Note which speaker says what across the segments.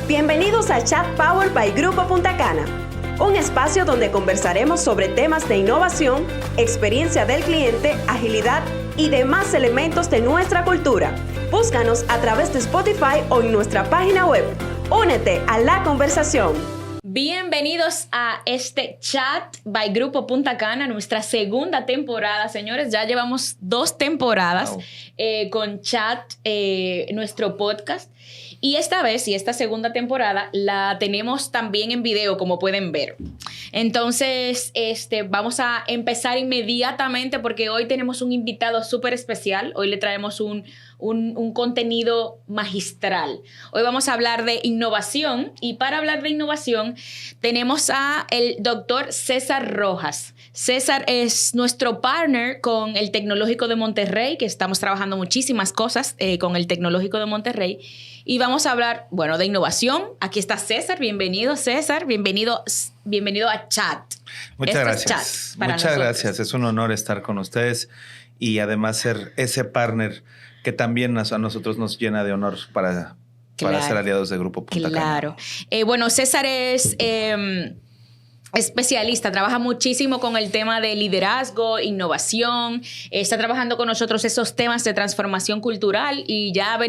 Speaker 1: Bienvenidos a Chat Power by Grupo Punta Cana, un espacio donde conversaremos sobre temas de innovación, experiencia del cliente, agilidad y demás elementos de nuestra cultura. Búscanos a través de Spotify o en nuestra página web. Únete a la conversación.
Speaker 2: Bienvenidos a este Chat by Grupo Punta Cana, nuestra segunda temporada, señores. Ya llevamos 2 temporadas con Chat, nuestro podcast. Y esta vez, y esta segunda temporada, la tenemos también en video, como pueden ver. Entonces, vamos a empezar inmediatamente porque hoy tenemos un invitado súper especial. Hoy le traemos un contenido magistral. Hoy vamos a hablar de innovación y para hablar de innovación tenemos a el doctor César Rojas. César es nuestro partner con el Tecnológico de Monterrey, que estamos trabajando muchísimas cosas con el Tecnológico de Monterrey. Y vamos a hablar, bueno, de innovación. Aquí está César. Bienvenido, César. Bienvenido a Chat.
Speaker 3: Muchas gracias. Muchas gracias. Es un honor estar con ustedes y además ser ese partner que también a nosotros nos llena de honor para ser aliados de Grupo Punta Cana.
Speaker 2: Claro. Bueno, César es especialista, trabaja muchísimo con el tema de liderazgo, innovación, está trabajando con nosotros esos temas de transformación cultural y ya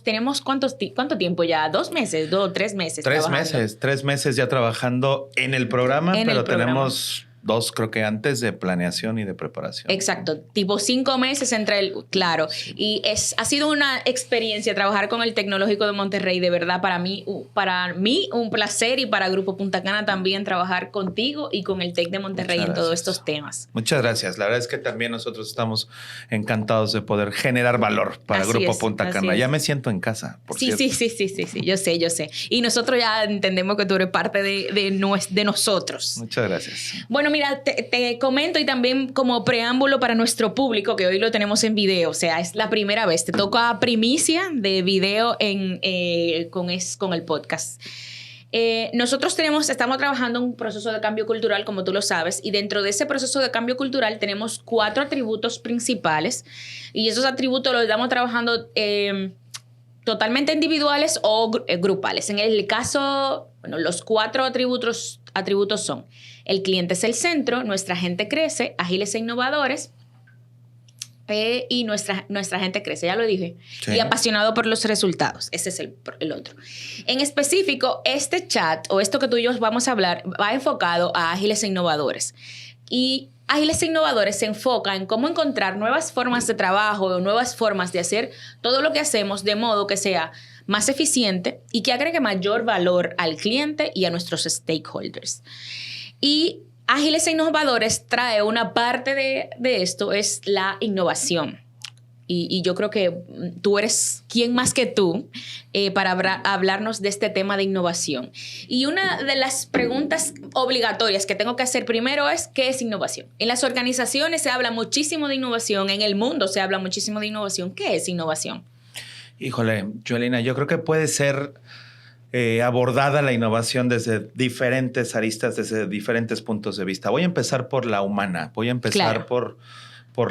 Speaker 2: tenemos ¿cuánto tiempo ya? 2 meses, 3 meses.
Speaker 3: 3 meses ya trabajando en el programa, pero tenemos 2 creo que antes de planeación y de preparación.
Speaker 2: Exacto, tipo 5 meses claro. Sí. Y ha sido una experiencia trabajar con el Tecnológico de Monterrey, de verdad para mí un placer y para Grupo Punta Cana también trabajar contigo y con el Tec de Monterrey en todos estos temas.
Speaker 3: Muchas gracias, la verdad es que también nosotros estamos encantados de poder generar valor para Grupo Punta Cana. Ya me siento en casa, por cierto.
Speaker 2: Sí, yo sé. Y nosotros ya entendemos que tú eres parte de nosotros.
Speaker 3: Muchas gracias.
Speaker 2: Bueno, mira, te comento y también como preámbulo para nuestro público, que hoy lo tenemos en video, o sea, es la primera vez, te toca primicia de video con el podcast. Nosotros estamos trabajando en un proceso de cambio cultural, como tú lo sabes, y dentro de ese proceso de cambio cultural tenemos 4 atributos principales y esos atributos los estamos trabajando totalmente individuales o grupales. En el caso, bueno, los 4 atributos son: el cliente es el centro, nuestra gente crece, ágiles e innovadores, y nuestra gente crece, ya lo dije, sí. Y apasionado por los resultados. Ese es el otro. En específico, este chat o esto que tú y yo vamos a hablar va enfocado a ágiles e innovadores. Y ágiles e innovadores se enfoca en cómo encontrar nuevas formas de trabajo o nuevas formas de hacer todo lo que hacemos de modo que sea más eficiente y que agregue mayor valor al cliente y a nuestros stakeholders. Y ágiles e innovadores trae una parte de esto, es la innovación. Y yo creo que tú eres quién más que tú para hablarnos de este tema de innovación. Y una de las preguntas obligatorias que tengo que hacer primero es: ¿qué es innovación? En las organizaciones se habla muchísimo de innovación, en el mundo se habla muchísimo de innovación. ¿Qué es innovación?
Speaker 3: Híjole, Joelina, yo creo que puede ser abordada la innovación desde diferentes aristas, desde diferentes puntos de vista. Voy a empezar por la humana, voy a empezar por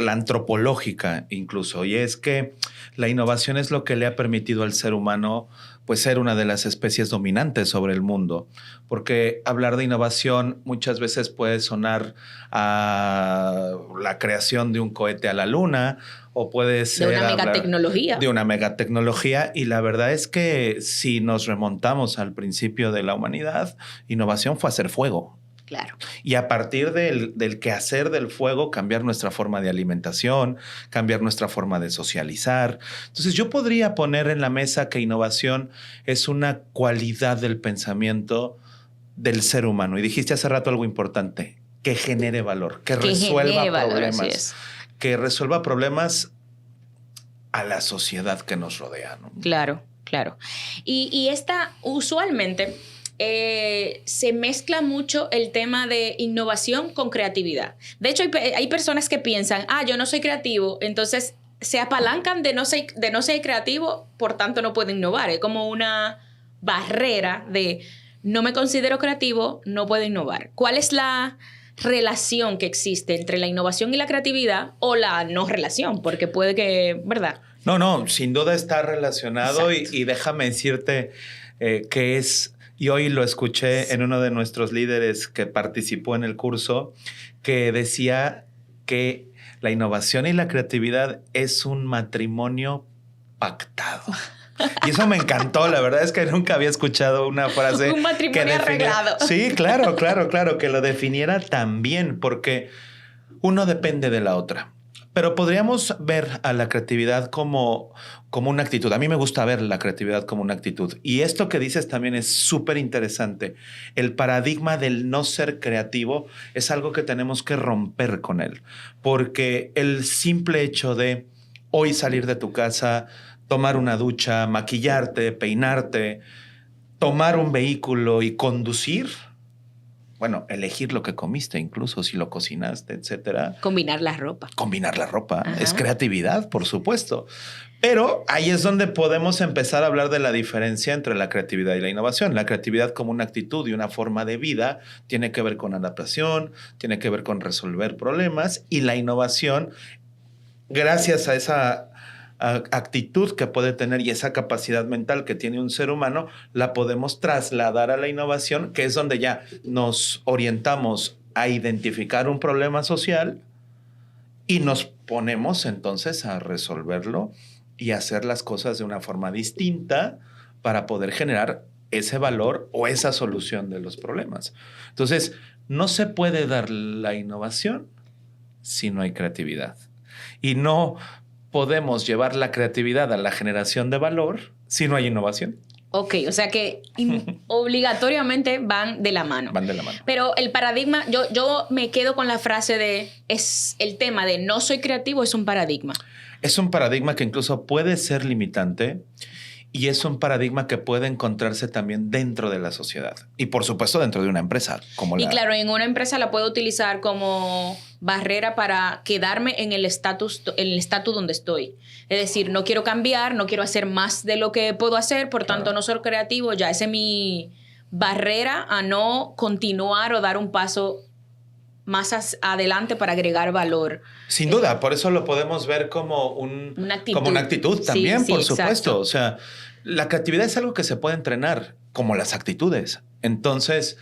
Speaker 3: la antropológica incluso, y es que la innovación es lo que le ha permitido al ser humano pues ser una de las especies dominantes sobre el mundo, porque hablar de innovación muchas veces puede sonar a la creación de un cohete a la luna o puede ser
Speaker 2: de una
Speaker 3: megatecnología, y la verdad es que si nos remontamos al principio de la humanidad, innovación fue hacer fuego.
Speaker 2: Claro.
Speaker 3: Y a partir del quehacer del fuego, cambiar nuestra forma de alimentación, cambiar nuestra forma de socializar. Entonces, yo podría poner en la mesa que innovación es una cualidad del pensamiento del ser humano. Y dijiste hace rato algo importante: que genere valor, que resuelva problemas. Que resuelva problemas a la sociedad que nos rodea, ¿no?
Speaker 2: Claro. Y esta usualmente se mezcla mucho el tema de innovación con creatividad. De hecho, hay personas que piensan: yo no soy creativo, entonces se apalancan de no ser creativo, por tanto no puedo innovar. Es como una barrera de no me considero creativo, no puedo innovar. ¿Cuál es la relación que existe entre la innovación y la creatividad, o la no relación? Porque puede que, ¿verdad?
Speaker 3: No, sin duda está relacionado y déjame decirte, que es, y hoy lo escuché en uno de nuestros líderes que participó en el curso, que decía que la innovación y la creatividad es un matrimonio pactado. Y eso me encantó. La verdad es que nunca había escuchado una frase.
Speaker 2: Un matrimonio arreglado.
Speaker 3: Sí, claro, que lo definiera tan bien, porque uno depende de la otra. Pero podríamos ver a la creatividad como una actitud. A mí me gusta ver la creatividad como una actitud. Y esto que dices también es súper interesante. El paradigma del no ser creativo es algo que tenemos que romper con él. Porque el simple hecho de hoy salir de tu casa, tomar una ducha, maquillarte, peinarte, tomar un vehículo y conducir, bueno, elegir lo que comiste, incluso si lo cocinaste, etcétera.
Speaker 2: Combinar la ropa.
Speaker 3: Combinar la ropa.
Speaker 2: Ajá.
Speaker 3: Es creatividad, por supuesto. Pero ahí es donde podemos empezar a hablar de la diferencia entre la creatividad y la innovación. La creatividad como una actitud y una forma de vida tiene que ver con adaptación, tiene que ver con resolver problemas, y la innovación, gracias a esa actitud que puede tener y esa capacidad mental que tiene un ser humano, la podemos trasladar a la innovación, que es donde ya nos orientamos a identificar un problema social y nos ponemos entonces a resolverlo y hacer las cosas de una forma distinta para poder generar ese valor o esa solución de los problemas. Entonces, no se puede dar la innovación si no hay creatividad. Y no podemos llevar la creatividad a la generación de valor si no hay innovación.
Speaker 2: Ok, o sea que obligatoriamente van de la mano.
Speaker 3: Van de la mano.
Speaker 2: Pero el paradigma, yo me quedo con la frase de, es el tema de no soy creativo, es un paradigma.
Speaker 3: Es un paradigma que incluso puede ser limitante, y es un paradigma que puede encontrarse también dentro de la sociedad. Y por supuesto dentro de una empresa. Y
Speaker 2: claro, en una empresa la puedo utilizar como barrera para quedarme en el estatus donde estoy. Es decir, no quiero cambiar, no quiero hacer más de lo que puedo hacer, por tanto no soy creativo. Ya esa es mi barrera a no continuar o dar un paso más adelante para agregar valor.
Speaker 3: Sin duda, por eso lo podemos ver como una actitud también,
Speaker 2: sí,
Speaker 3: por supuesto.
Speaker 2: Exacto.
Speaker 3: O sea, la creatividad es algo que se puede entrenar, como las actitudes. Entonces,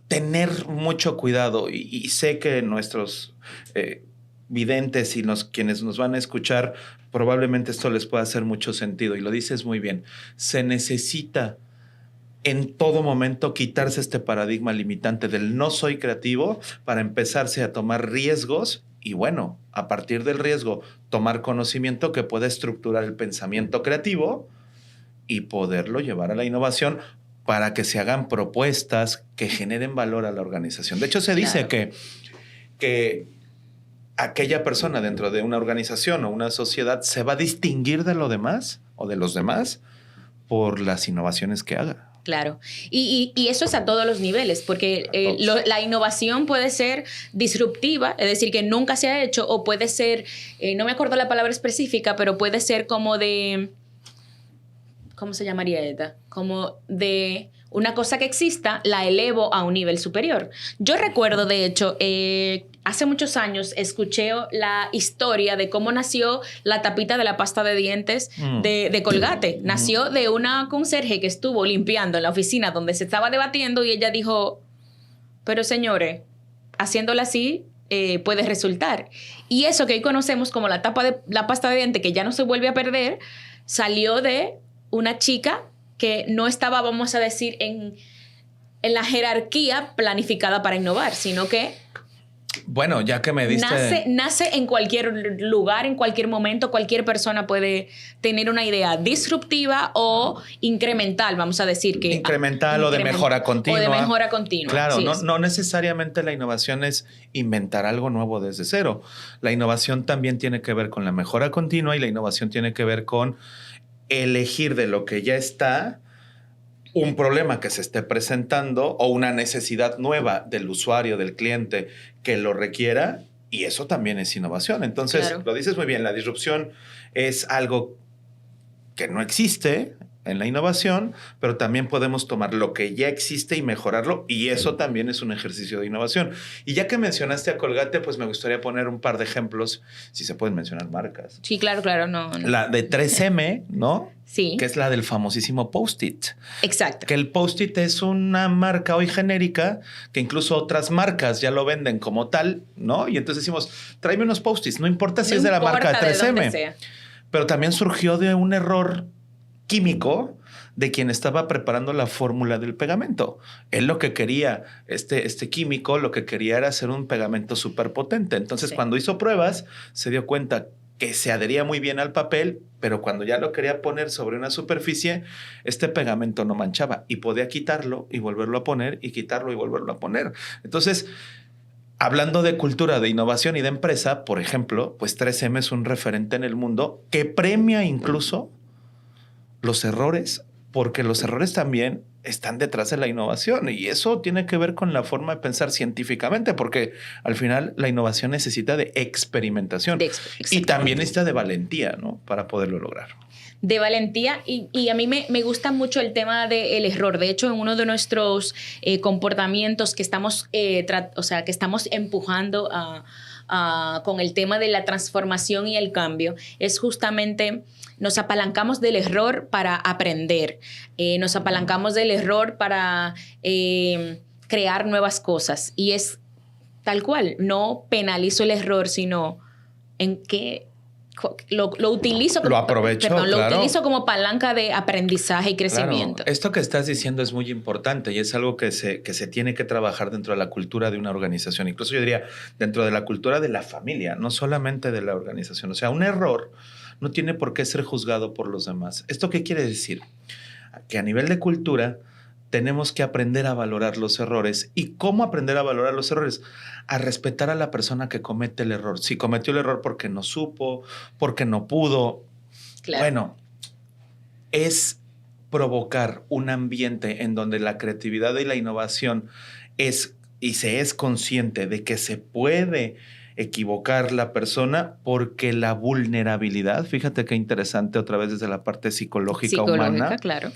Speaker 3: tener mucho cuidado, y sé que nuestros videntes y quienes nos van a escuchar, probablemente esto les pueda hacer mucho sentido, y lo dices muy bien. Se necesita en todo momento quitarse este paradigma limitante del no soy creativo para empezarse a tomar riesgos y, bueno, a partir del riesgo, tomar conocimiento que pueda estructurar el pensamiento creativo y poderlo llevar a la innovación para que se hagan propuestas que generen valor a la organización. De hecho, se dice que aquella persona dentro de una organización o una sociedad se va a distinguir de lo demás o de los demás por las innovaciones que haga.
Speaker 2: Claro. Y eso es a todos los niveles, porque la innovación puede ser disruptiva, es decir, que nunca se ha hecho, o puede ser, no me acuerdo la palabra específica, pero puede ser como de, ¿cómo se llamaría esta? Como de una cosa que exista, la elevo a un nivel superior. Yo recuerdo, de hecho, hace muchos años escuché la historia de cómo nació la tapita de la pasta de dientes de Colgate. Nació de una conserje que estuvo limpiando en la oficina donde se estaba debatiendo, y ella dijo, pero señores, haciéndola así puede resultar. Y eso que hoy conocemos como la tapa de la pasta de dientes, que ya no se vuelve a perder, salió de una chica que no estaba, vamos a decir, en la jerarquía planificada para innovar, sino que
Speaker 3: bueno, ya que me diste...
Speaker 2: Nace en cualquier lugar, en cualquier momento. Cualquier persona puede tener una idea disruptiva o incremental, vamos a decir que...
Speaker 3: Incremental o de mejora continua.
Speaker 2: O de mejora continua.
Speaker 3: Claro, no necesariamente la innovación es inventar algo nuevo desde cero. La innovación también tiene que ver con la mejora continua, y la innovación tiene que ver con elegir de lo que ya está un problema que se esté presentando o una necesidad nueva del usuario, del cliente que lo requiera, y eso también es innovación. Entonces, Lo dices muy bien, la disrupción es algo que no existe en la innovación, pero también podemos tomar lo que ya existe y mejorarlo, y eso también es un ejercicio de innovación. Y ya que mencionaste a Colgate, pues me gustaría poner un par de ejemplos, si se pueden mencionar marcas.
Speaker 2: Sí, claro, no.
Speaker 3: La de 3M, ¿no?
Speaker 2: Sí.
Speaker 3: Que es la del famosísimo Post-it.
Speaker 2: Exacto.
Speaker 3: Que el Post-it es una marca hoy genérica, que incluso otras marcas ya lo venden como tal, ¿no? Y entonces decimos, tráeme unos Post-its, no importa si es de la marca de 3M. Pero también surgió de un error químico de quien estaba preparando la fórmula del pegamento. Él lo que quería, este químico, lo que quería era hacer un pegamento súper potente. Entonces, cuando hizo pruebas, se dio cuenta que se adhería muy bien al papel, pero cuando ya lo quería poner sobre una superficie, este pegamento no manchaba y podía quitarlo y volverlo a poner y quitarlo y volverlo a poner. Entonces, hablando de cultura, de innovación y de empresa, por ejemplo, pues 3M es un referente en el mundo que premia incluso los errores, porque los errores también están detrás de la innovación, y eso tiene que ver con la forma de pensar científicamente, porque al final la innovación necesita de experimentación y también necesita de valentía, ¿no? Para poderlo lograr.
Speaker 2: De valentía, y a mí me gusta mucho el tema del error. De hecho, en uno de nuestros comportamientos que estamos, que estamos empujando con el tema de la transformación y el cambio, es justamente nos apalancamos del error para aprender, nos apalancamos del error para crear nuevas cosas, y es tal cual, no penalizo el error, sino en qué lo utilizo como, lo utilizo como palanca de aprendizaje y crecimiento.
Speaker 3: Claro. Esto que estás diciendo es muy importante y es algo que se tiene que trabajar dentro de la cultura de una organización. Incluso yo diría dentro de la cultura de la familia, no solamente de la organización. O sea, un error no tiene por qué ser juzgado por los demás. ¿Esto qué quiere decir? Que a nivel de cultura tenemos que aprender a valorar los errores. ¿Y cómo aprender a valorar los errores? A respetar a la persona que comete el error. Si cometió el error porque no supo, porque no pudo. Claro. Bueno, es provocar un ambiente en donde la creatividad y la innovación se es consciente de que se puede equivocar la persona, porque la vulnerabilidad, fíjate qué interesante, otra vez desde la parte psicológica humana.
Speaker 2: Claro.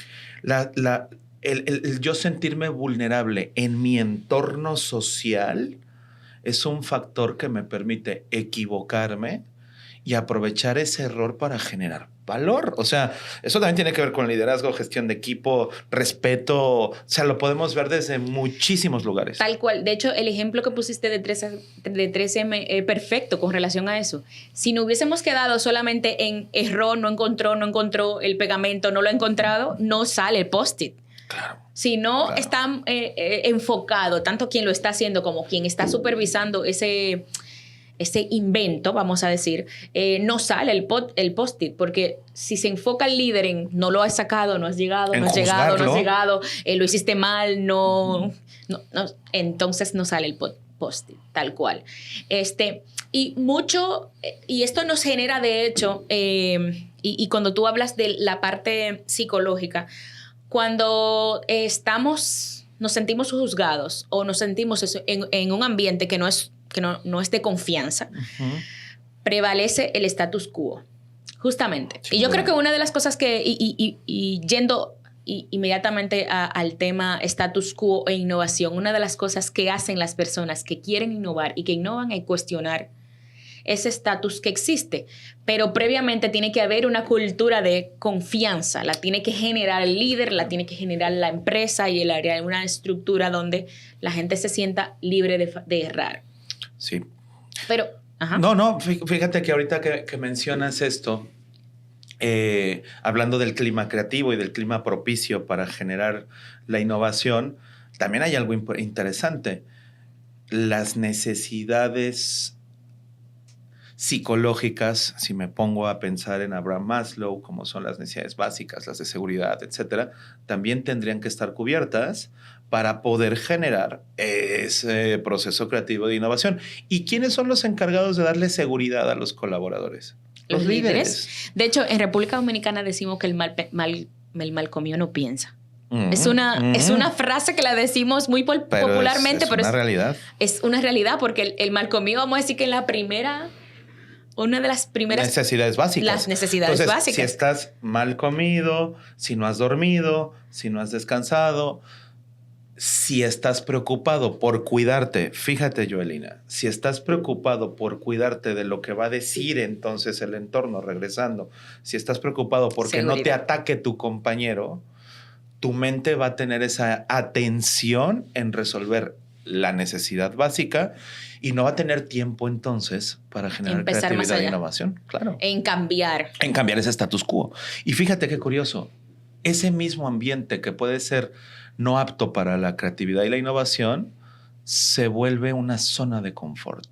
Speaker 3: El yo sentirme vulnerable en mi entorno social es un factor que me permite equivocarme y aprovechar ese error para generar valor. O sea, eso también tiene que ver con liderazgo, gestión de equipo, respeto. O sea, lo podemos ver desde muchísimos lugares.
Speaker 2: Tal cual. De hecho, el ejemplo que pusiste de 3M es perfecto con relación a eso. Si no hubiésemos quedado solamente en error, no encontró el pegamento, no lo ha encontrado, no sale el Post-it.
Speaker 3: Claro.
Speaker 2: Si no está enfocado, tanto quien lo está haciendo como quien está supervisando ese invento, vamos a decir, no sale el Post-it, porque si se enfoca el líder en no lo has sacado, no has llegado, no has llegado, lo hiciste mal, no, entonces no sale el Post-it, tal cual. Y esto nos genera, de hecho, y cuando tú hablas de la parte psicológica, cuando nos sentimos juzgados o nos sentimos en un ambiente que no es de confianza, prevalece el status quo, justamente. Sí, y yo creo que una de las cosas yendo inmediatamente al tema status quo e innovación, una de las cosas que hacen las personas que quieren innovar y que innovan es cuestionar ese estatus que existe. Pero previamente tiene que haber una cultura de confianza, la tiene que generar el líder, la tiene que generar la empresa y el área, una estructura donde la gente se sienta libre de errar.
Speaker 3: Sí.
Speaker 2: Pero,
Speaker 3: No, fíjate que ahorita que mencionas esto, hablando del clima creativo y del clima propicio para generar la innovación, también hay algo interesante. Las necesidades psicológicas, si me pongo a pensar en Abraham Maslow, como son las necesidades básicas, las de seguridad, etcétera, también tendrían que estar cubiertas para poder generar ese proceso creativo de innovación. ¿Y quiénes son los encargados de darle seguridad a los colaboradores?
Speaker 2: Los líderes. De hecho, en República Dominicana decimos que el mal comido no piensa. Es una frase que la decimos muy popularmente,
Speaker 3: pero es una realidad.
Speaker 2: Es una realidad, porque el mal comido, vamos a decir que en la primera una de las primeras
Speaker 3: necesidades básicas.
Speaker 2: Las necesidades
Speaker 3: Entonces,
Speaker 2: básicas.
Speaker 3: Si estás mal comido, si no has dormido, si no has descansado, si estás preocupado por cuidarte, fíjate, Joelina, si estás preocupado por cuidarte de lo que va a decir entonces el entorno, regresando, si estás preocupado porque no te ataque tu compañero, tu mente va a tener esa atención en resolver la necesidad básica y no va a tener tiempo entonces para generar creatividad e innovación. Claro.
Speaker 2: En cambiar
Speaker 3: ese status quo. Y fíjate qué curioso, ese mismo ambiente que puede ser no apto para la creatividad y la innovación se vuelve una zona de confort.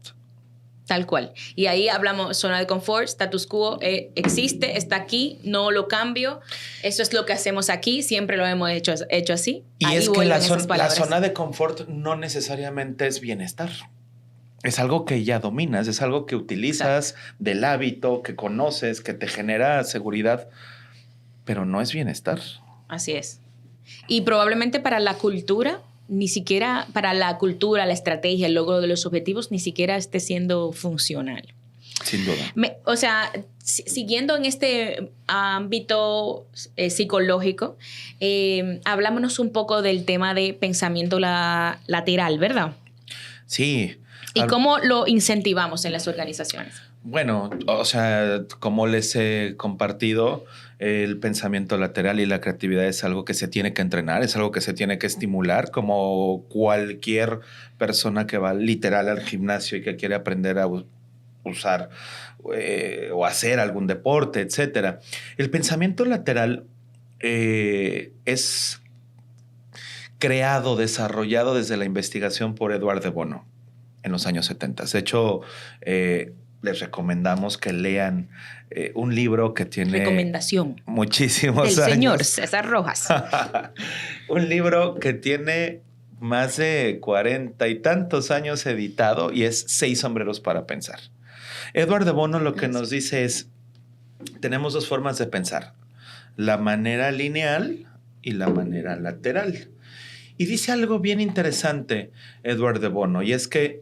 Speaker 2: Tal cual. Y ahí hablamos, zona de confort, status quo, existe, está aquí, no lo cambio. Eso es lo que hacemos aquí, siempre lo hemos hecho así.
Speaker 3: Y ahí es que la zona de confort no necesariamente es bienestar. Es algo que ya dominas, es algo que utilizas del hábito, que conoces, que te genera seguridad, pero no es bienestar.
Speaker 2: Así es. Y probablemente para la cultura, ni siquiera para la cultura, la estrategia, el logro de los objetivos, ni siquiera esté siendo funcional.
Speaker 3: Sin duda.
Speaker 2: Siguiendo en este ámbito psicológico, hablámonos un poco del tema de pensamiento lateral, ¿verdad?
Speaker 3: Sí.
Speaker 2: ¿Y cómo lo incentivamos en las organizaciones?
Speaker 3: Bueno, o sea, como les he compartido, el pensamiento lateral y la creatividad es algo que se tiene que entrenar, es algo que se tiene que estimular, como cualquier persona que va literal al gimnasio y que quiere aprender a usar o hacer algún deporte, etc. El pensamiento lateral es creado, desarrollado desde la investigación por Edward de Bono en los años 70. De hecho, les recomendamos que lean un libro que tiene...
Speaker 2: Recomendación.
Speaker 3: Muchísimos años.
Speaker 2: Del señor César Rojas.
Speaker 3: Un libro que tiene más de 40 y tantos años editado y es 6 sombreros para pensar. Edward de Bono lo que nos dice es, tenemos 2 formas de pensar, la manera lineal y la manera lateral. Y dice algo bien interesante Edward de Bono, y es que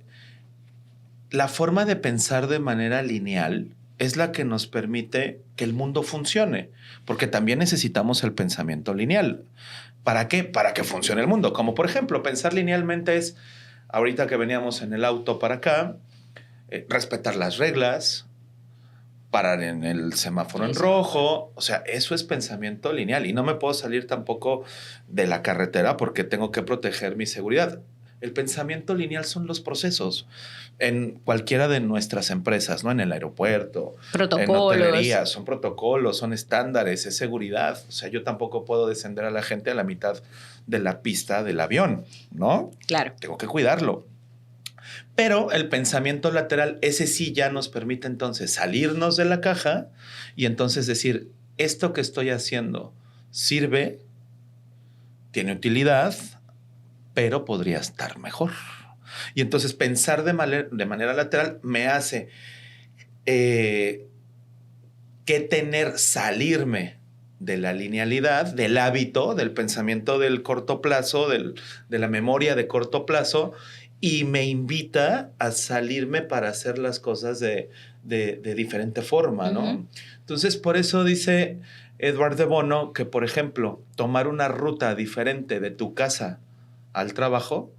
Speaker 3: la forma de pensar de manera lineal es la que nos permite que el mundo funcione, porque también necesitamos el pensamiento lineal. ¿Para qué? Para que funcione el mundo. Como por ejemplo, pensar linealmente es, ahorita que veníamos en el auto para acá, respetar las reglas, parar en el semáforo en rojo. O sea, eso es pensamiento lineal y no me puedo salir tampoco de la carretera porque tengo que proteger mi seguridad. El pensamiento lineal son los procesos en cualquiera de nuestras empresas, ¿no? En el aeropuerto, en hotelería, son protocolos, son estándares, es seguridad. O sea, yo tampoco puedo descender a la gente a la mitad de la pista del avión, ¿no?
Speaker 2: Claro.
Speaker 3: Tengo que cuidarlo. Pero el pensamiento lateral, ese sí ya nos permite entonces salirnos de la caja y entonces decir, esto que estoy haciendo sirve, tiene utilidad, pero podría estar mejor. Y entonces pensar de manera lateral me hace salirme de la linealidad, del hábito, del pensamiento del corto plazo, de la memoria de corto plazo, y me invita a salirme para hacer las cosas de diferente forma, ¿no? Uh-huh. Entonces, por eso dice Edward de Bono que, por ejemplo, tomar una ruta diferente de tu casa al trabajo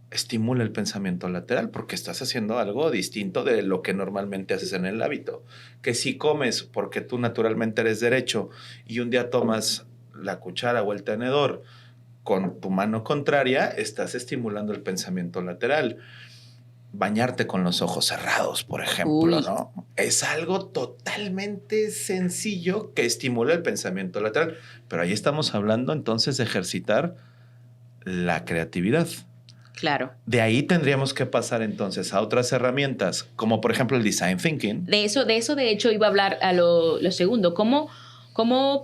Speaker 3: estimula el pensamiento lateral porque estás haciendo algo distinto de lo que normalmente haces en el hábito. Que si comes porque tú naturalmente eres derecho y un día tomas la cuchara o el tenedor con tu mano contraria, estás estimulando el pensamiento lateral. Bañarte con los ojos cerrados, por ejemplo, ¿no? Es algo totalmente sencillo que estimula el pensamiento lateral. Pero ahí estamos hablando entonces de ejercitar la creatividad.
Speaker 2: Claro.
Speaker 3: De ahí tendríamos que pasar entonces a otras herramientas, como por ejemplo el design thinking.
Speaker 2: De eso de hecho iba a hablar a lo segundo. ¿Cómo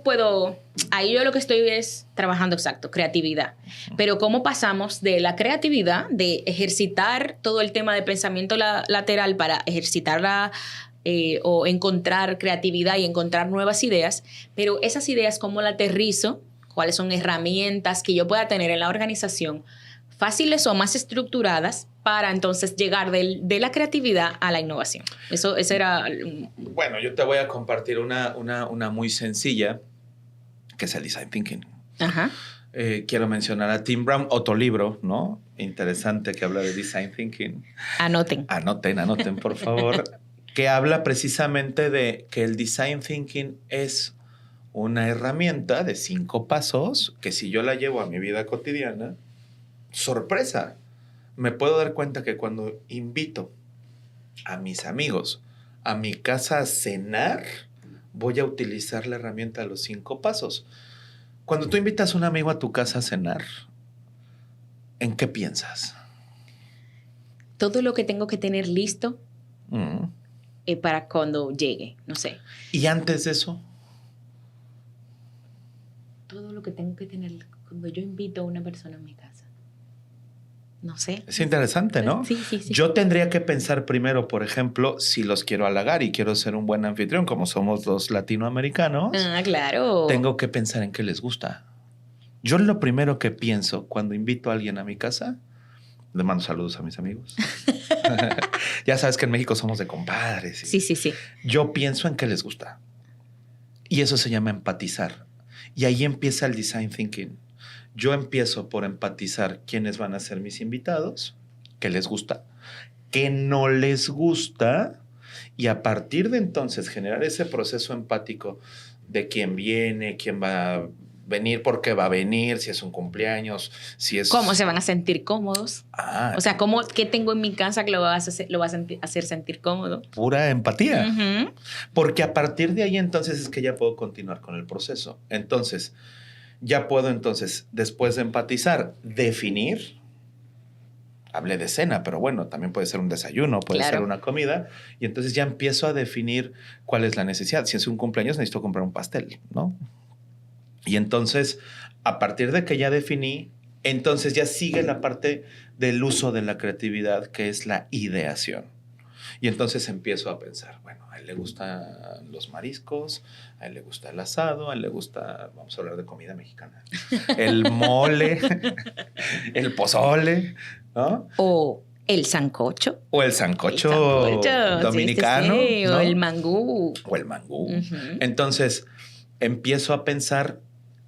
Speaker 2: puedo...? Ahí yo lo que estoy es trabajando, exacto, creatividad. Pero ¿cómo pasamos de la creatividad, de ejercitar todo el tema de pensamiento lateral para ejercitarla o encontrar creatividad y encontrar nuevas ideas? Pero esas ideas, ¿cómo las aterrizo? ¿Cuáles son herramientas que yo pueda tener en la organización fáciles o más estructuradas para entonces llegar de la creatividad a la innovación. Eso era...
Speaker 3: Bueno, yo te voy a compartir una muy sencilla, que es el design thinking.
Speaker 2: Ajá.
Speaker 3: Quiero mencionar a Tim Brown, otro libro, ¿no? Interesante que habla de design thinking.
Speaker 2: Anoten,
Speaker 3: por favor. Que habla precisamente de que el design thinking es una herramienta de 5 pasos que si yo la llevo a mi vida cotidiana, sorpresa, me puedo dar cuenta que cuando invito a mis amigos a mi casa a cenar, voy a utilizar la herramienta de los 5 pasos. Cuando tú invitas a un amigo a tu casa a cenar, ¿en qué piensas?
Speaker 2: todo lo que tengo que tener listo para cuando llegue, no sé.
Speaker 3: ¿Y antes de eso?
Speaker 2: Todo lo que tengo que tener cuando yo invito a una persona a mi casa. No sé.
Speaker 3: Es interesante, ¿no?
Speaker 2: Sí.
Speaker 3: Yo tendría que pensar primero, por ejemplo, si los quiero halagar y quiero ser un buen anfitrión, como somos los latinoamericanos.
Speaker 2: Ah, claro.
Speaker 3: Tengo que pensar en qué les gusta. Yo lo primero que pienso cuando invito a alguien a mi casa, le mando saludos a mis amigos. Ya sabes que en México somos de compadres.
Speaker 2: Sí.
Speaker 3: Yo pienso en qué les gusta. Y eso se llama empatizar. Y ahí empieza el design thinking. Yo empiezo por empatizar quiénes van a ser mis invitados, qué les gusta, qué no les gusta, y a partir de entonces generar ese proceso empático de quién viene, quién va a venir, por qué va a venir, si es un cumpleaños, si es...
Speaker 2: ¿Cómo se van a sentir cómodos? O sea, ¿qué tengo en mi casa que lo va a hacer sentir cómodo?
Speaker 3: Pura empatía.
Speaker 2: Uh-huh.
Speaker 3: Porque a partir de ahí entonces es que ya puedo continuar con el proceso. Entonces, ya puedo entonces, después de empatizar, definir. Hablé de cena, pero bueno, también puede ser un desayuno, puede ser una comida. Y entonces ya empiezo a definir cuál es la necesidad. Si es un cumpleaños, necesito comprar un pastel, ¿no? Y entonces, a partir de que ya definí, entonces ya sigue la parte del uso de la creatividad, que es la ideación. Y entonces empiezo a pensar, bueno, a él le gustan los mariscos, a él le gusta el asado, a él le gusta, vamos a hablar de comida mexicana, el mole, el pozole, ¿no?
Speaker 2: O el sancocho.
Speaker 3: O el sancocho dominicano.
Speaker 2: Sí.
Speaker 3: ¿no?
Speaker 2: O el mangú.
Speaker 3: Uh-huh. Entonces, empiezo a pensar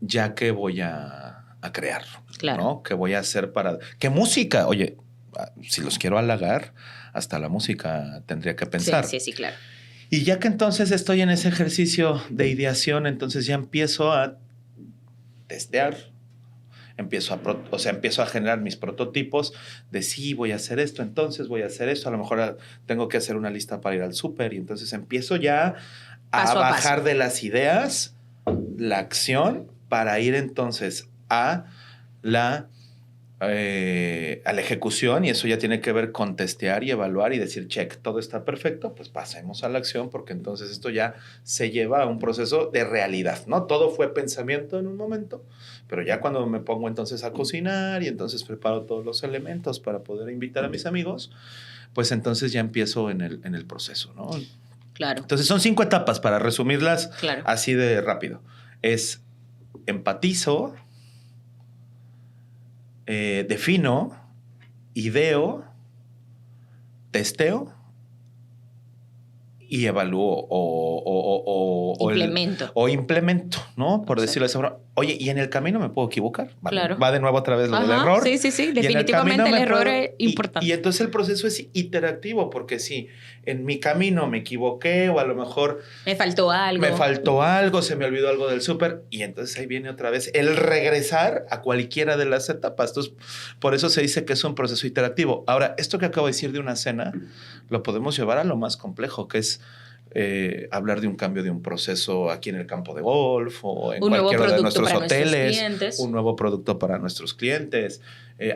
Speaker 3: ya qué voy a crear,
Speaker 2: claro.
Speaker 3: ¿no? ¿Qué voy a hacer para...? ¿Qué música? Oye, si los quiero halagar, hasta la música tendría que pensar.
Speaker 2: Sí, claro.
Speaker 3: Y ya que entonces estoy en ese ejercicio de ideación, entonces ya empiezo a testear, empiezo a generar mis prototipos de sí, voy a hacer esto, entonces voy a hacer esto, a lo mejor tengo que hacer una lista para ir al súper y entonces empiezo ya a bajar de las ideas la acción para ir entonces a la ejecución, y eso ya tiene que ver con testear y evaluar y decir, check, todo está perfecto, pues pasemos a la acción, porque entonces esto ya se lleva a un proceso de realidad, ¿no? Todo fue pensamiento en un momento, pero ya cuando me pongo entonces a cocinar y entonces preparo todos los elementos para poder invitar a mis amigos, pues entonces ya empiezo en el proceso, ¿no?
Speaker 2: Claro.
Speaker 3: Entonces son 5 etapas para resumirlas así de rápido. Es empatizo, defino, ideo, testeo y evalúo o implemento, ¿no? Por decirlo de esa forma. Oye, y en el camino me puedo equivocar.
Speaker 2: Claro.
Speaker 3: Va de nuevo otra vez lo del error.
Speaker 2: Sí. Definitivamente el error es importante.
Speaker 3: Y entonces el proceso es iterativo, porque si en mi camino me equivoqué o a lo mejor...
Speaker 2: Me faltó algo,
Speaker 3: se me olvidó algo del súper, y entonces ahí viene otra vez el regresar a cualquiera de las etapas. Entonces, por eso se dice que es un proceso iterativo. Ahora, esto que acabo de decir de una cena, lo podemos llevar a lo más complejo, que es hablar de un cambio de un proceso aquí en el campo de golf o en cualquiera de nuestros hoteles, un nuevo producto para nuestros clientes,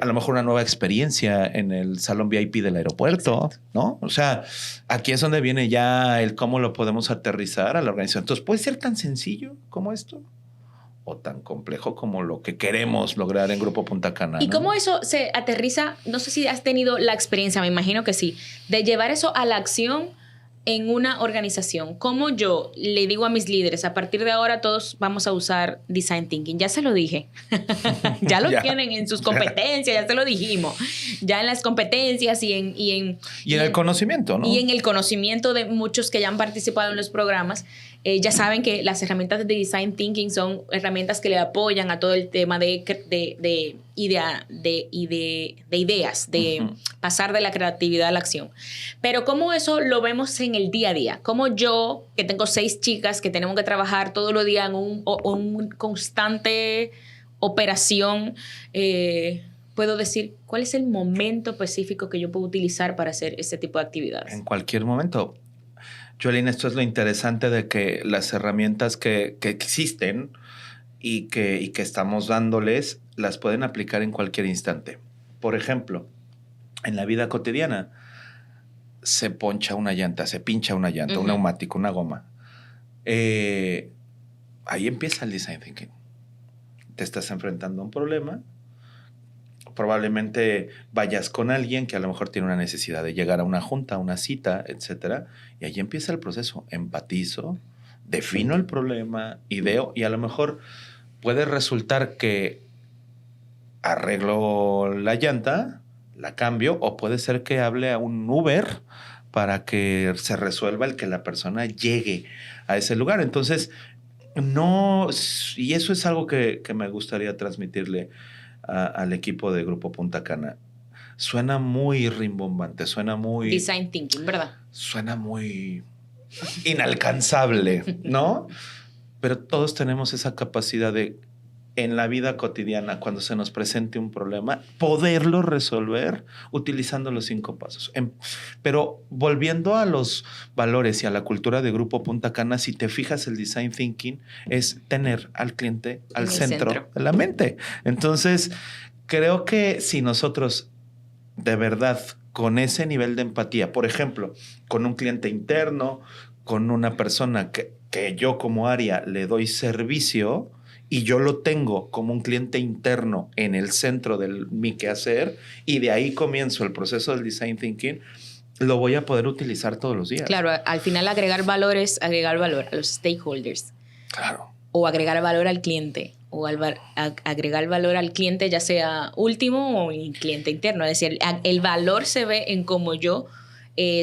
Speaker 3: a lo mejor una nueva experiencia en el salón VIP del aeropuerto, ¿no? O sea, aquí es donde viene ya el cómo lo podemos aterrizar a la organización. Entonces, ¿puede ser tan sencillo como esto? O tan complejo como lo que queremos lograr en Grupo Punta Cana.
Speaker 2: ¿Y cómo eso se aterriza? No sé si has tenido la experiencia, me imagino que sí, de llevar eso a la acción en una organización, como yo le digo a mis líderes, a partir de ahora todos vamos a usar Design Thinking. Ya se lo dije. Ya lo tienen en sus competencias, ya se lo dijimos. Ya en las competencias y en
Speaker 3: el conocimiento, ¿no?
Speaker 2: Y en el conocimiento de muchos que ya han participado en los programas. Ya saben que las herramientas de Design Thinking son herramientas que le apoyan a todo el tema de ideas, de pasar de la creatividad a la acción. Pero cómo eso lo vemos en el día a día. Como yo, que tengo 6 chicas que tenemos que trabajar todos los días en un constante operación, puedo decir cuál es el momento específico que yo puedo utilizar para hacer ese tipo de actividades.
Speaker 3: En cualquier momento. Joelina, esto es lo interesante de que las herramientas que existen y que estamos dándoles las pueden aplicar en cualquier instante. Por ejemplo, en la vida cotidiana se pincha una llanta, un neumático, una goma. Ahí empieza el Design Thinking. Te estás enfrentando a un problema. Probablemente vayas con alguien que a lo mejor tiene una necesidad de llegar a una junta, a una cita, etcétera. Y ahí empieza el proceso. Empatizo, defino el problema, ideo, y a lo mejor puede resultar que arreglo la llanta, la cambio, o puede ser que hable a un Uber para que se resuelva el que la persona llegue a ese lugar. Entonces, no, y eso es algo que me gustaría transmitirle al equipo de Grupo Punta Cana. Suena muy rimbombante, suena muy...
Speaker 2: Design Thinking, ¿verdad?
Speaker 3: Suena muy inalcanzable, ¿no? Pero todos tenemos esa capacidad de, en la vida cotidiana, cuando se nos presente un problema, poderlo resolver utilizando los 5 pasos. Pero volviendo a los valores y a la cultura de Grupo Punta Cana, si te fijas, el Design Thinking es tener al cliente al centro de la mente. Entonces, creo que si nosotros de verdad con ese nivel de empatía, por ejemplo, con un cliente interno, con una persona que yo como área le doy servicio, y yo lo tengo como un cliente interno en el centro de mi quehacer, y de ahí comienzo el proceso del Design Thinking, lo voy a poder utilizar todos los días.
Speaker 2: Claro, al final agregar valor a los stakeholders.
Speaker 3: Claro.
Speaker 2: O agregar valor al cliente, o agregar valor al cliente ya sea último o el cliente interno. Es decir, el valor se ve en cómo yo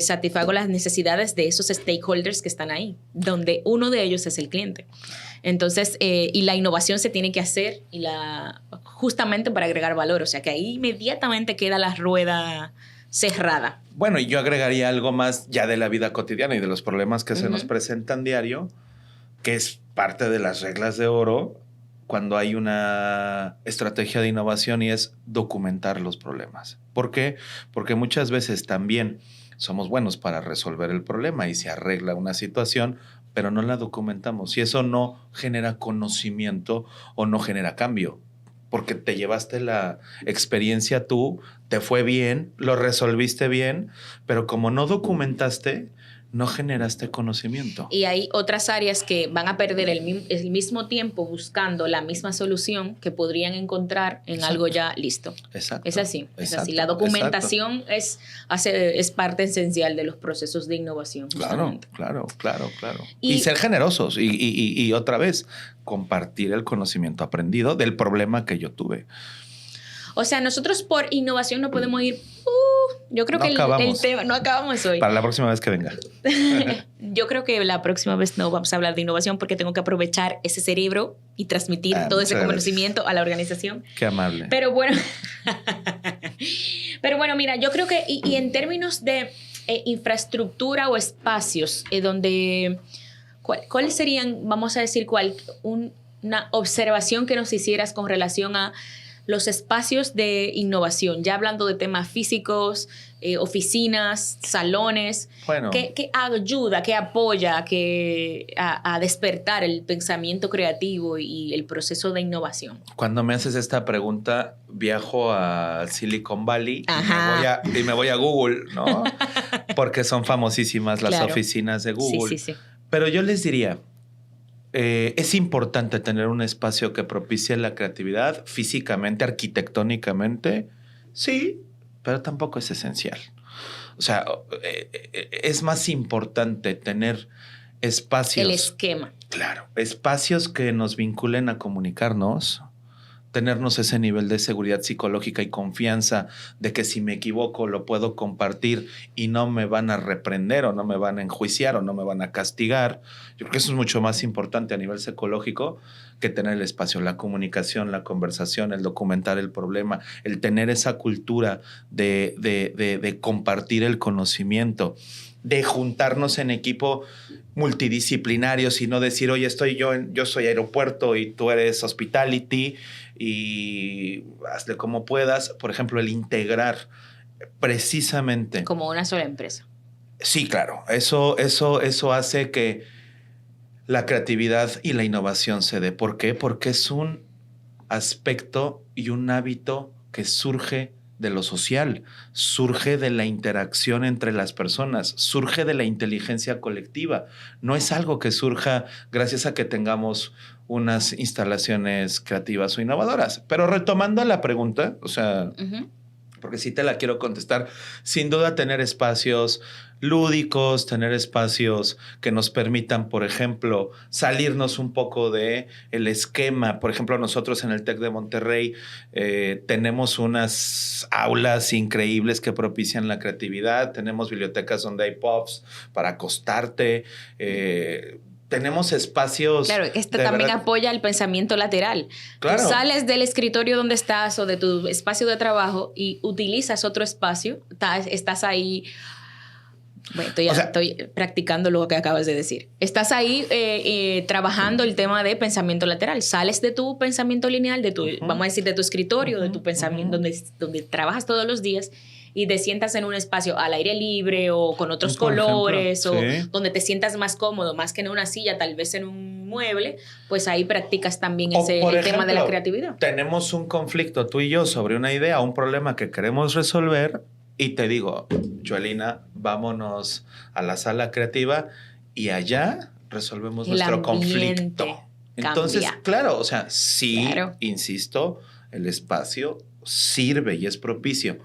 Speaker 2: satisfago las necesidades de esos stakeholders que están ahí, donde uno de ellos es el cliente. Entonces, y la innovación se tiene que hacer justamente para agregar valor. O sea, que ahí inmediatamente queda la rueda cerrada.
Speaker 3: Bueno, y yo agregaría algo más ya de la vida cotidiana y de los problemas que se nos presentan diario, que es parte de las reglas de oro cuando hay una estrategia de innovación, y es documentar los problemas. ¿Por qué? Porque muchas veces también somos buenos para resolver el problema y se arregla una situación, pero no la documentamos. Y eso no genera conocimiento o no genera cambio. Porque te llevaste la experiencia tú, te fue bien, lo resolviste bien, pero como no documentaste, no generaste conocimiento.
Speaker 2: Y hay otras áreas que van a perder el mismo tiempo buscando la misma solución que podrían encontrar en algo ya listo.
Speaker 3: Exacto.
Speaker 2: Es así. Es así. La documentación es parte esencial de los procesos de innovación.
Speaker 3: Justamente. Claro. Y ser generosos y otra vez, compartir el conocimiento aprendido del problema que yo tuve.
Speaker 2: O sea, nosotros por innovación no podemos ir... yo creo que el tema... No acabamos hoy.
Speaker 3: Para la próxima vez que venga.
Speaker 2: Yo creo que la próxima vez no vamos a hablar de innovación porque tengo que aprovechar ese cerebro y transmitir todo ese conocimiento a la organización.
Speaker 3: Qué amable.
Speaker 2: Pero bueno, mira, yo creo que... Y en términos de infraestructura o espacios donde... ¿Cuáles serían, vamos a decir, una observación que nos hicieras con relación a los espacios de innovación, ya hablando de temas físicos, oficinas, salones,
Speaker 3: bueno,
Speaker 2: que ayuda, que apoya a despertar el pensamiento creativo y el proceso de innovación?
Speaker 3: Cuando me haces esta pregunta, viajo a Silicon Valley y me voy a Google, ¿no? Porque son famosísimas las oficinas de Google.
Speaker 2: Sí.
Speaker 3: Pero yo les diría, es importante tener un espacio que propicie la creatividad físicamente, arquitectónicamente, sí, pero tampoco es esencial. O sea, es más importante tener espacios.
Speaker 2: El esquema.
Speaker 3: Claro, espacios que nos vinculen a comunicarnos, tenernos ese nivel de seguridad psicológica y confianza de que si me equivoco lo puedo compartir y no me van a reprender o no me van a enjuiciar o no me van a castigar. Yo creo que eso es mucho más importante a nivel psicológico que tener el espacio, la comunicación, la conversación, el documentar el problema, el tener esa cultura de compartir el conocimiento, de juntarnos en equipo multidisciplinarios y no decir, oye, yo soy aeropuerto y tú eres hospitality y hazle como puedas. Por ejemplo, el integrar precisamente.
Speaker 2: Como una sola empresa.
Speaker 3: Sí, claro. Eso hace que la creatividad y la innovación se dé. ¿Por qué? Porque es un aspecto y un hábito que surge de lo social, surge de la interacción entre las personas, surge de la inteligencia colectiva. No es algo que surja gracias a que tengamos unas instalaciones creativas o innovadoras. Pero retomando la pregunta, o sea, porque sí te la quiero contestar, sin duda tener espacios lúdicos, tener espacios que nos permitan, por ejemplo, salirnos un poco de el esquema. Por ejemplo, nosotros en el TEC de Monterrey tenemos unas aulas increíbles que propician la creatividad, tenemos bibliotecas donde hay pubs para acostarte, tenemos espacios...
Speaker 2: Claro, esto también apoya el pensamiento lateral.
Speaker 3: Claro.
Speaker 2: Tú sales del escritorio donde estás o de tu espacio de trabajo y utilizas otro espacio, estás ahí... Bueno, estoy practicando lo que acabas de decir. Estás ahí trabajando el tema de pensamiento lateral. Sales de tu pensamiento lineal, vamos a decir, de tu escritorio, de tu pensamiento donde trabajas todos los días y te sientas en un espacio al aire libre o con otros colores o donde te sientas más cómodo, más que en una silla, tal vez en un mueble, pues ahí practicas también el tema de la creatividad.
Speaker 3: Tenemos un conflicto tú y yo sobre una idea, un problema que queremos resolver. Y te digo, Joelina, vámonos a la sala creativa y allá resolvemos nuestro conflicto. Entonces, claro, o sea, sí, insisto, el espacio sirve y es propicio,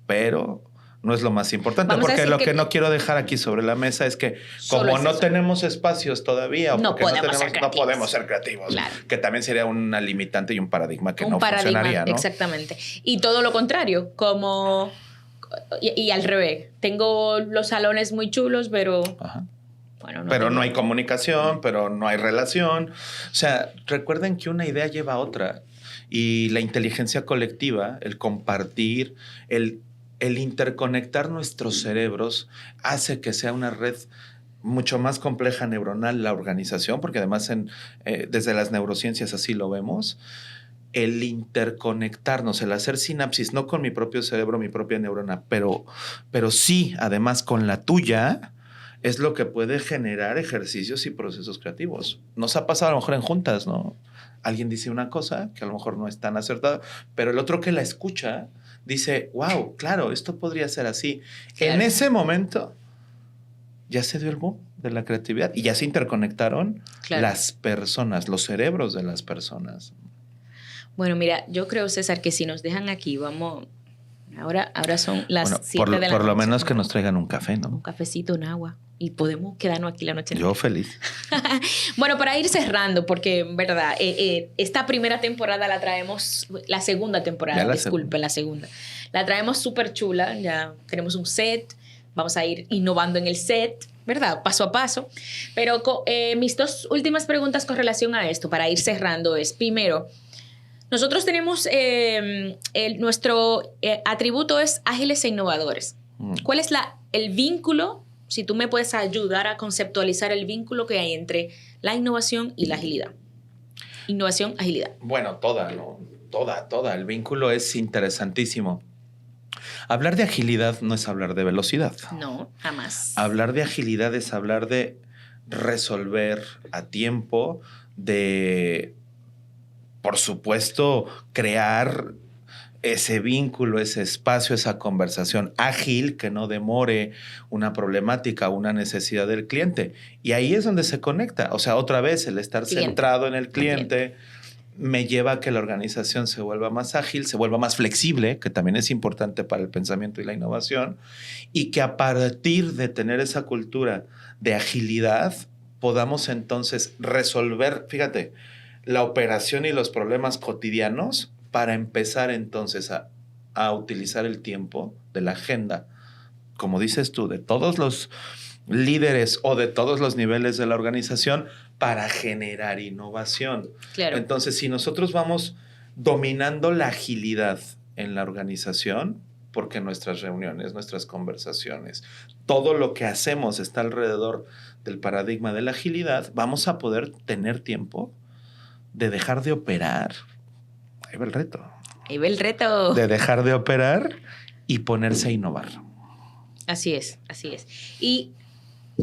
Speaker 3: pero no es lo más importante. Porque lo que no quiero dejar aquí sobre la mesa es que como no tenemos espacios todavía,
Speaker 2: no podemos
Speaker 3: ser creativos,
Speaker 2: claro.
Speaker 3: Que también sería una limitante y un paradigma que no funcionaría, ¿no?
Speaker 2: Exactamente. Y todo lo contrario, como... Y al revés, tengo los salones muy chulos, pero...
Speaker 3: Ajá.
Speaker 2: Bueno,
Speaker 3: pero no hay comunicación, pero no hay relación. O sea, recuerden que una idea lleva a otra. Y la inteligencia colectiva, el compartir, el interconectar nuestros cerebros hace que sea una red mucho más compleja neuronal la organización, porque además desde las neurociencias así lo vemos. El interconectarnos, el hacer sinapsis, no con mi propio cerebro, mi propia neurona, pero sí, además con la tuya, es lo que puede generar ejercicios y procesos creativos. Nos ha pasado a lo mejor en juntas, ¿no? Alguien dice una cosa que a lo mejor no es tan acertada, pero el otro que la escucha dice, wow, claro, esto podría ser así. Claro. En ese momento ya se dio el boom de la creatividad y ya se interconectaron las personas, los cerebros de las personas.
Speaker 2: Bueno, mira, yo creo, César, que si nos dejan aquí, vamos... Ahora son las 7 de la noche.
Speaker 3: Por lo menos que nos traigan un café, ¿no?
Speaker 2: Un cafecito, un agua. Y podemos quedarnos aquí la noche.
Speaker 3: Yo feliz.
Speaker 2: Bueno, para ir cerrando, porque en verdad, esta primera temporada la traemos... La segunda temporada, la segunda. La traemos súper chula. Ya tenemos un set. Vamos a ir innovando en el set, ¿verdad? Paso a paso. Pero mis dos últimas preguntas con relación a esto, para ir cerrando, es primero... Nosotros tenemos, nuestro atributo es ágiles e innovadores. ¿Cuál es el vínculo, si tú me puedes ayudar a conceptualizar el vínculo que hay entre la innovación y la agilidad? Innovación, agilidad.
Speaker 3: Bueno, toda, ¿no? Toda. El vínculo es interesantísimo. Hablar de agilidad no es hablar de velocidad.
Speaker 2: No, jamás.
Speaker 3: Hablar de agilidad es hablar de resolver a tiempo, de... Por supuesto, crear ese vínculo, ese espacio, esa conversación ágil que no demore una problemática, una necesidad del cliente. Y ahí es donde se conecta. O sea, otra vez, el estar centrado en el cliente, me lleva a que la organización se vuelva más ágil, se vuelva más flexible, que también es importante para el pensamiento y la innovación, y que a partir de tener esa cultura de agilidad podamos entonces resolver, fíjate, la operación y los problemas cotidianos para empezar entonces a utilizar el tiempo de la agenda, como dices tú, de todos los líderes o de todos los niveles de la organización para generar innovación.
Speaker 2: Claro.
Speaker 3: Entonces, si nosotros vamos dominando la agilidad en la organización, porque nuestras reuniones, nuestras conversaciones, todo lo que hacemos está alrededor del paradigma de la agilidad, vamos a poder tener tiempo de dejar de operar. Ahí va el reto.
Speaker 2: Ahí va el reto.
Speaker 3: De dejar de operar y ponerse a innovar.
Speaker 2: Así es, así es. Y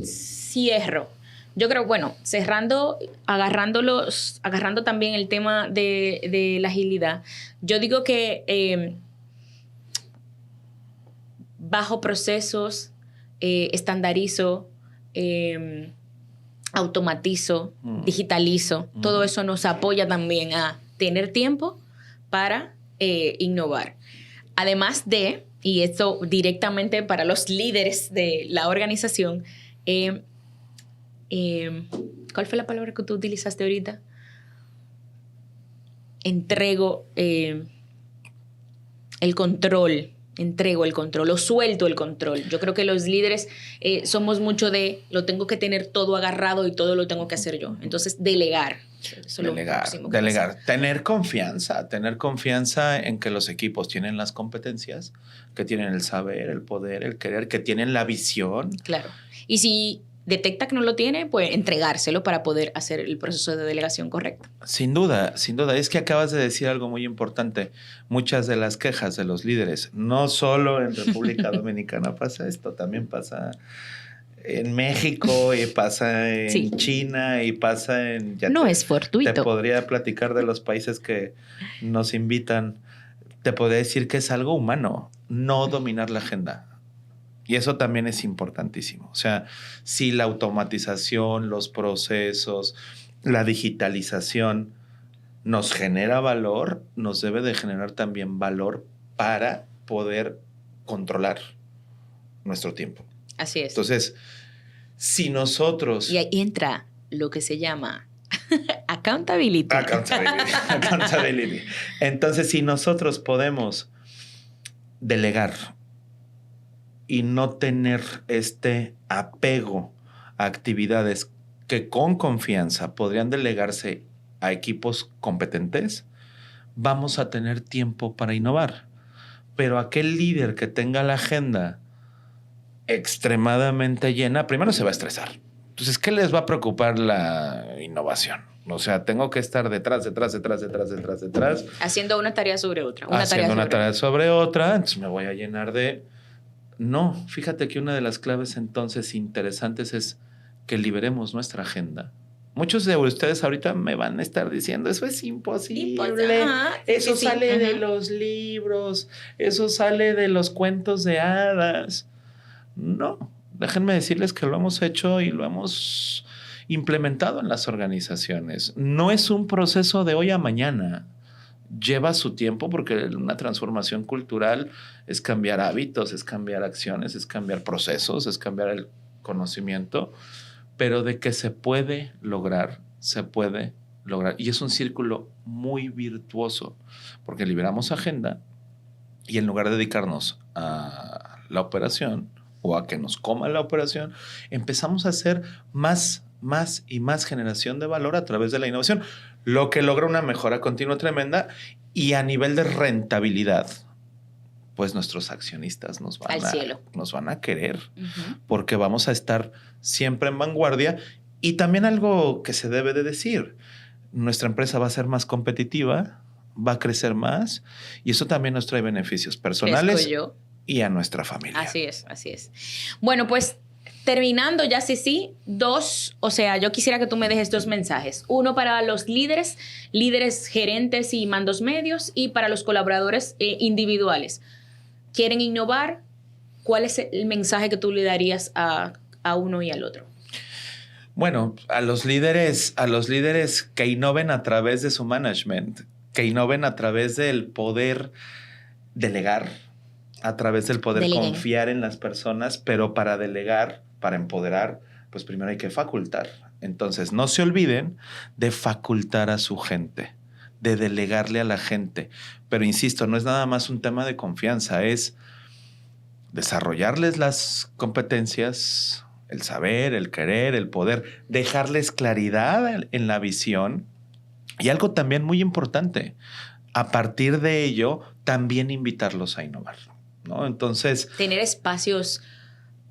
Speaker 2: cierro. Yo creo, bueno, cerrando, agarrando también el tema de la agilidad, yo digo que bajo procesos, estandarizo, automatizo, digitalizo, todo eso nos apoya también a tener tiempo para innovar. Además de, y esto directamente para los líderes de la organización, ¿cuál fue la palabra que tú utilizaste ahorita? Entrego el control o suelto el control. Yo creo que los líderes somos mucho de lo tengo que tener todo agarrado y todo lo tengo que hacer yo. Entonces, delegar.
Speaker 3: Delegar. Tener confianza en que los equipos tienen las competencias, que tienen el saber, el poder, el querer, que tienen la visión.
Speaker 2: Claro. Y si detecta que no lo tiene, pues entregárselo para poder hacer el proceso de delegación correcto.
Speaker 3: Sin duda. Es que acabas de decir algo muy importante. Muchas de las quejas de los líderes, no solo en República Dominicana pasa esto, también pasa en México y pasa en China y pasa en...
Speaker 2: No es fortuito.
Speaker 3: Te podría platicar de los países que nos invitan. Te podría decir que es algo humano, no dominar la agenda. Y eso también es importantísimo. O sea, si la automatización, los procesos, la digitalización nos genera valor, nos debe de generar también valor para poder controlar nuestro tiempo.
Speaker 2: Así es.
Speaker 3: Entonces, si nosotros...
Speaker 2: Y ahí entra lo que se llama accountability.
Speaker 3: Accountability. Entonces, si nosotros podemos delegar y no tener este apego a actividades que con confianza podrían delegarse a equipos competentes, vamos a tener tiempo para innovar. Pero aquel líder que tenga la agenda extremadamente llena, primero se va a estresar. Entonces, ¿qué les va a preocupar la innovación? O sea, tengo que estar detrás.
Speaker 2: Haciendo una tarea sobre otra.
Speaker 3: Entonces me voy a llenar de... No, fíjate que una de las claves entonces interesantes es que liberemos nuestra agenda. Muchos de ustedes ahorita me van a estar diciendo, eso es imposible, eso sale de los libros, eso sale de los cuentos de hadas. No, déjenme decirles que lo hemos hecho y lo hemos implementado en las organizaciones. No es un proceso de hoy a mañana. Lleva su tiempo porque una transformación cultural es cambiar hábitos, es cambiar acciones, es cambiar procesos, es cambiar el conocimiento, pero de que se puede lograr, se puede lograr. Y es un círculo muy virtuoso porque liberamos agenda y en lugar de dedicarnos a la operación o a que nos coma la operación, empezamos a hacer más y más generación de valor a través de la innovación, lo que logra una mejora continua tremenda y a nivel de rentabilidad, pues nuestros accionistas nos van a querer porque vamos a estar siempre en vanguardia. Y también algo que se debe de decir, nuestra empresa va a ser más competitiva, va a crecer más y eso también nos trae beneficios personales y a nuestra familia.
Speaker 2: Así es. Bueno, pues terminando ya, yo quisiera que tú me dejes 2 mensajes. Uno para los líderes, gerentes y mandos medios, y para los colaboradores individuales. ¿Quieren innovar? ¿Cuál es el mensaje que tú le darías a uno y al otro?
Speaker 3: Bueno, a los líderes que innoven a través de su management, que innoven a través del poder delegar, a través del poder confiar en las personas, pero para delegar, para empoderar, pues primero hay que facultar. Entonces, no se olviden de facultar a su gente, de delegarle a la gente. Pero insisto, no es nada más un tema de confianza, es desarrollarles las competencias, el saber, el querer, el poder, dejarles claridad en la visión. Y algo también muy importante, a partir de ello, también invitarlos a innovar, ¿no? Entonces,
Speaker 2: tener espacios,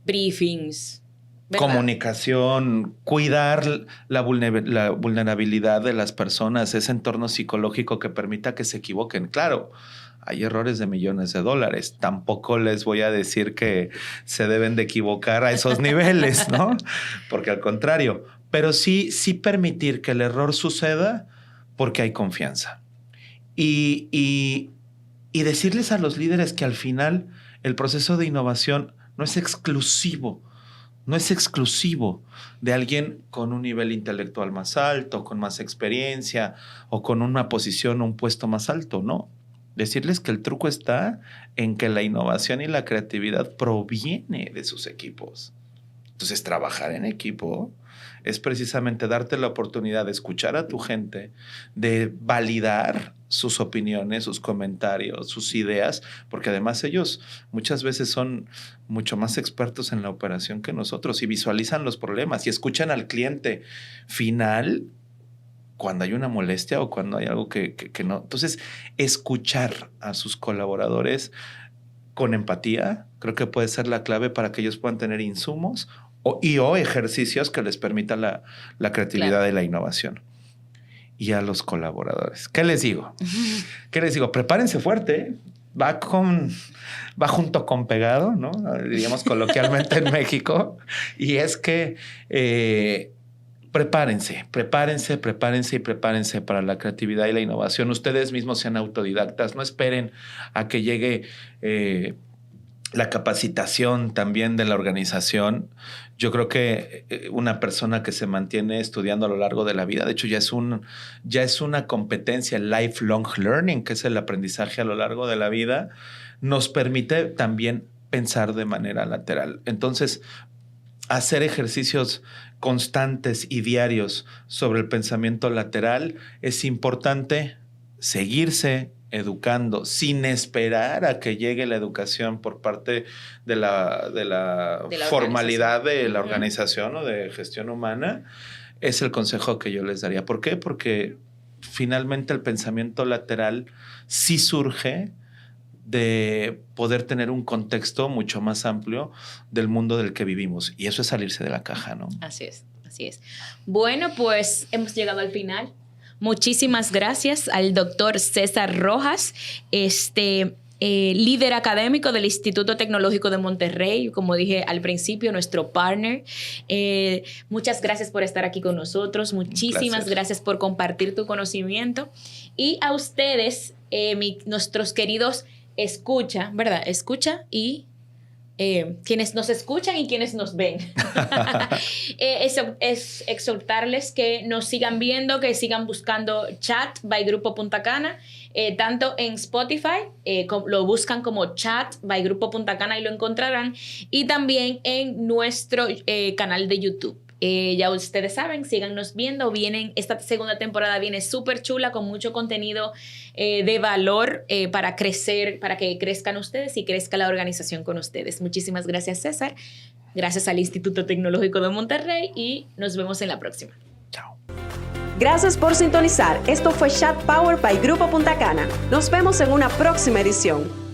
Speaker 2: briefings, ¿verdad?
Speaker 3: Comunicación, cuidar la vulnerabilidad de las personas, ese entorno psicológico que permita que se equivoquen. Claro, hay errores de millones de dólares. Tampoco les voy a decir que se deben de equivocar a esos niveles, ¿no? Porque al contrario, pero sí permitir que el error suceda porque hay confianza. Y decirles a los líderes que al final el proceso de innovación no es exclusivo de alguien con un nivel intelectual más alto, con más experiencia o con una posición o un puesto más alto, no. Decirles que el truco está en que la innovación y la creatividad proviene de sus equipos. Entonces, trabajar en equipo es precisamente darte la oportunidad de escuchar a tu gente, de validar sus opiniones, sus comentarios, sus ideas, porque además ellos muchas veces son mucho más expertos en la operación que nosotros y visualizan los problemas y escuchan al cliente final cuando hay una molestia o cuando hay algo que no. Entonces, escuchar a sus colaboradores con empatía creo que puede ser la clave para que ellos puedan tener insumos o ejercicios que les permitan la creatividad y la innovación. Y a los colaboradores, ¿qué les digo? Prepárense fuerte, va junto con pegado, ¿no? Diríamos coloquialmente en México. Y es que prepárense para la creatividad y la innovación. Ustedes mismos sean autodidactas, no esperen a que llegue la capacitación también de la organización. Yo creo que una persona que se mantiene estudiando a lo largo de la vida, de hecho ya es una competencia, el lifelong learning, que es el aprendizaje a lo largo de la vida, nos permite también pensar de manera lateral. Entonces, hacer ejercicios constantes y diarios sobre el pensamiento lateral es importante. Seguirse educando sin esperar a que llegue la educación por parte de la formalidad de la organización o de gestión humana, es el consejo que yo les daría. ¿Por qué? Porque finalmente el pensamiento lateral sí surge de poder tener un contexto mucho más amplio del mundo del que vivimos. Y eso es salirse de la caja, ¿no?
Speaker 2: Así es. Bueno, pues hemos llegado al final. Muchísimas gracias al doctor César Rojas, líder académico del Instituto Tecnológico de Monterrey, como dije al principio, nuestro partner. Muchas gracias por estar aquí con nosotros. Muchísimas gracias por compartir tu conocimiento. Y a ustedes, nuestros queridos ¿verdad? Escucha y quienes nos escuchan y quienes nos ven. Es exhortarles que nos sigan viendo, que sigan buscando Chat by Grupo Punta Cana, tanto en Spotify, lo buscan como Chat by Grupo Punta Cana y lo encontrarán, y también en nuestro canal de YouTube. Ya ustedes saben, síganos viendo. Esta segunda temporada viene súper chula, con mucho contenido de valor para crecer, para que crezcan ustedes y crezca la organización con ustedes. Muchísimas gracias, César. Gracias al Instituto Tecnológico de Monterrey y nos vemos en la próxima.
Speaker 3: Chao.
Speaker 1: Gracias por sintonizar. Esto fue Chat Power by Grupo Punta Cana. Nos vemos en una próxima edición.